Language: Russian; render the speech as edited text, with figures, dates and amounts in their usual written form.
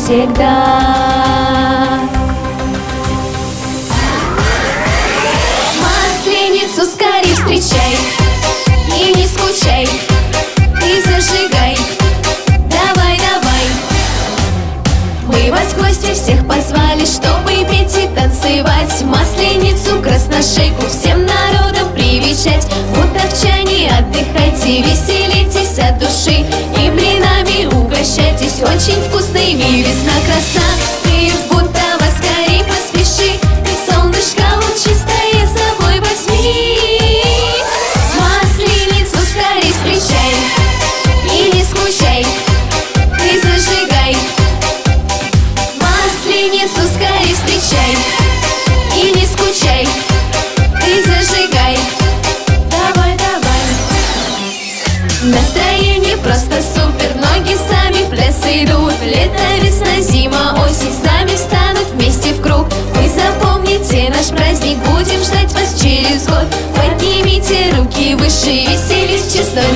навсегда. Масленицу скорей встречай и не скучай, ты зажигай, давай, давай. Мы вас в гости всех позвали, чтобы петь и танцевать, Масленицу, Красношейку всем народом привечать. Бутовчане, отдыхайте, веселитесь от души и блинами угощайтесь очень вкусными. Весна красна, ты в Бутово скорей поспеши, ты солнышко лучистое с собой возьми. Масленицу скорей встречай и не скучай, ты зажигай. Масленицу скорей встречай и не скучай, ты зажигай, давай, давай. Настроение просто супер, ноги сами в пляс идут. Лето, весна, зима, осень с нами станут вместе в круг. Вы запомните наш праздник, будем ждать вас через год. Поднимите руки выше, веселись честной